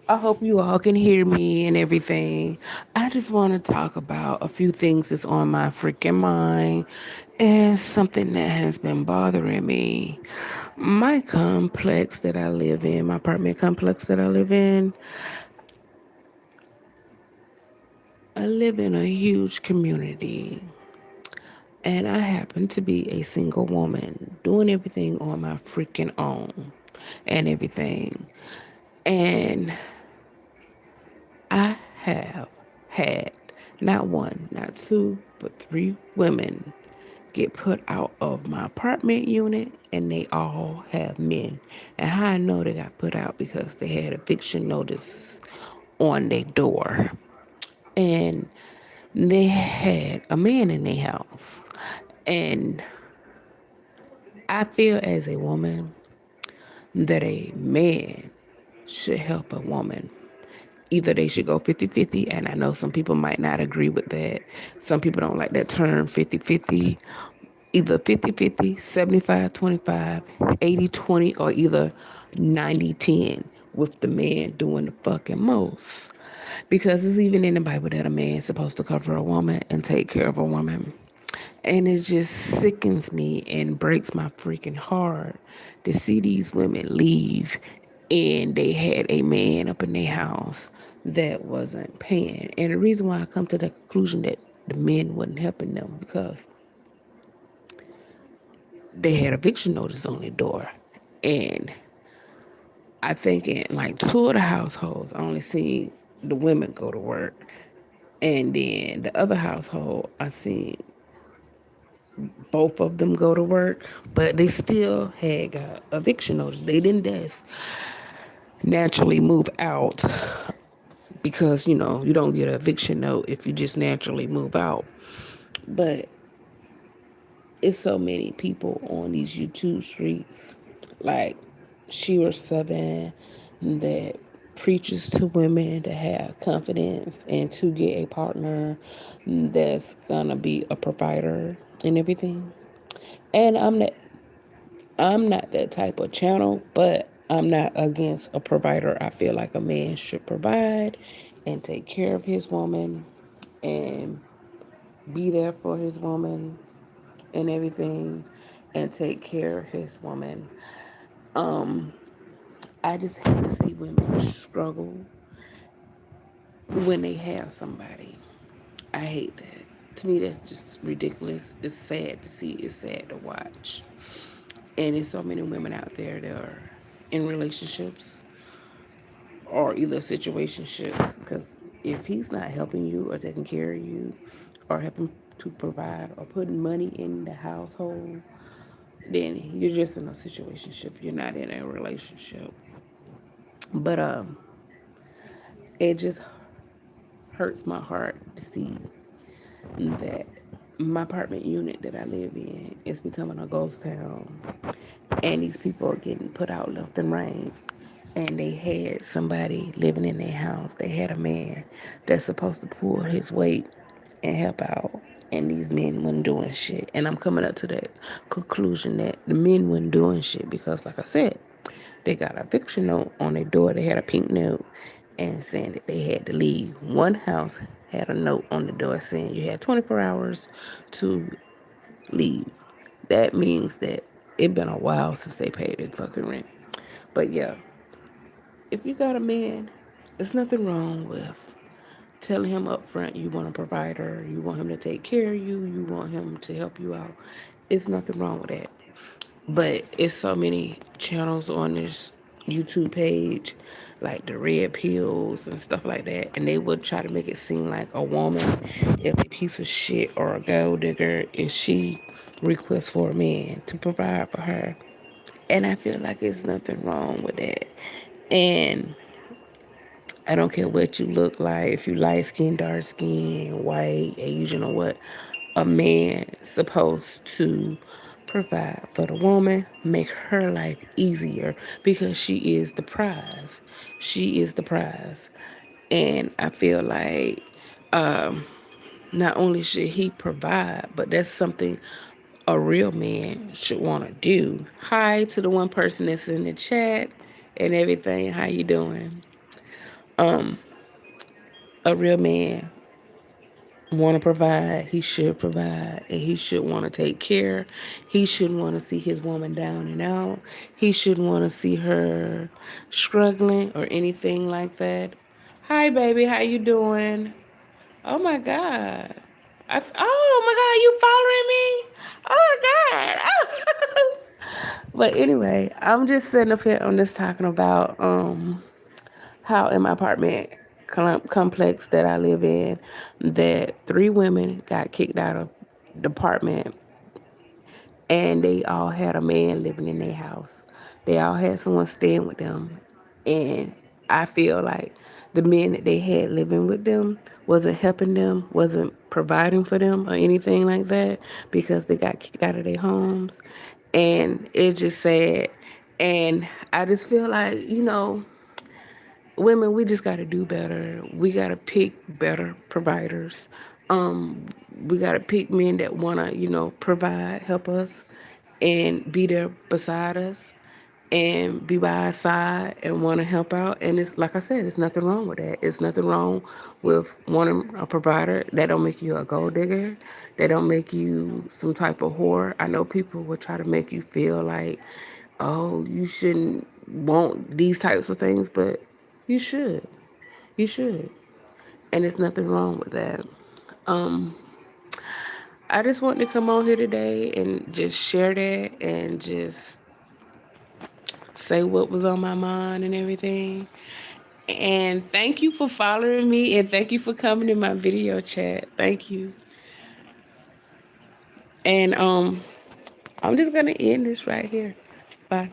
I hope you all can hear me and everything. I just want to talk about a few things that's on my freaking mind and something that has been bothering me. My complex that I live in, my apartment complex that I live in, I live in a huge community. And I happen to be a single woman doing everything on my freaking own and everything. And I have had not one, not two, but three women get put out of my apartment unit, and they all have men. And how I know they got put out because they had eviction notice on their door. And they had a man in their house. And I feel as a woman that a man should help a woman. Either they should go 50-50, and I know some people might not agree with that. Some people don't like that term 50-50. Either 50-50, 75-25, 80-20, or either 90-10, with the man doing the fucking most. Because it's even in the Bible that a man's supposed to cover a woman and take care of a woman. And it just sickens me and breaks my freaking heart to see these women leave and they had a man up in their house that wasn't paying. And the reason why I come to the conclusion that the men wasn't helping them because they had eviction notice on their door. And I think in like two of the households, I only see the women go to work. And then the other household, I see both of them go to work, but they still had got eviction notice. They didn't just naturally move out because, you don't get an eviction note if you just naturally move out. But it's so many people on these YouTube streets, like Shira Seven, that preaches to women to have confidence and to get a partner that's gonna be a provider and everything. And I'm not that type of channel, but I'm not against a provider. I feel like a man should provide and take care of his woman and be there for his woman and everything and take care of his woman. I just hate to see women struggle when they have somebody. I hate that. To me, that's just ridiculous. It's sad to see. It's sad to watch. And there's so many women out there that are in relationships or either situationships because if he's not helping you or taking care of you or helping to provide or putting money in the household, then you're just in a situationship. You're not in a relationship. But it just hurts my heart to see that my apartment unit that I live in is becoming a ghost town, and these people are getting put out left and right. And they had somebody living in their house. They had a man that's supposed to pull his weight and help out. And these men wasn't doing shit. And I'm coming up to that conclusion that the men wasn't doing shit because, like I said, they got a eviction note on their door. They had a pink note and saying that they had to leave. One house had a note on the door saying you had 24 hours to leave. That means that it been a while since they paid their fucking rent. But yeah, if you got a man, there's nothing wrong with telling him up front you want a provider, you want him to take care of you, you want him to help you out. It's nothing wrong with that. But it's so many channels on this YouTube page, like the red pills and stuff like that, and they would try to make it seem like a woman is a piece of shit or a gold digger if she requests for a man to provide for her. And I feel like it's nothing wrong with that. And I don't care what you look like, if you light skin, dark skin, white, Asian, or what. A man supposed to provide for the woman, make her life easier because she is the prize. She is the prize. And I feel like not only should he provide, but that's something a real man should want to do. Hi to the one person that's in the chat and everything. How you doing? Um, a real man want to provide, he should provide, and he should want to take care. He shouldn't want to see his woman down and out. He shouldn't want to see her struggling or anything like that. Hi, baby, how you doing? Oh my God. Oh my God, you following me? Oh my God. But anyway, I'm just sitting up here on this talking about how in my apartment complex that I live in, that 3 women got kicked out of the apartment, and they all had a man living in their house. They all had someone staying with them, and I feel like the men that they had living with them wasn't helping them, wasn't providing for them or anything like that, because they got kicked out of their homes, and it's just sad. And I just feel like, women, we just got to do better. We got to pick better providers. Um, we got to pick men that want to, provide, help us, and be there beside us, and be by our side and want to help out. And it's like I said, it's nothing wrong with that. It's nothing wrong with wanting a provider. That don't make you a gold digger. That don't make you some type of whore. I know people will try to make you feel like, oh, you shouldn't want these types of things, but you should. You should. And there's nothing wrong with that. Um, I just wanted to come on here today and just share that and just say what was on my mind and everything. And thank you for following me, and thank you for coming in my video chat. Thank you. And I'm just gonna end this right here. Bye.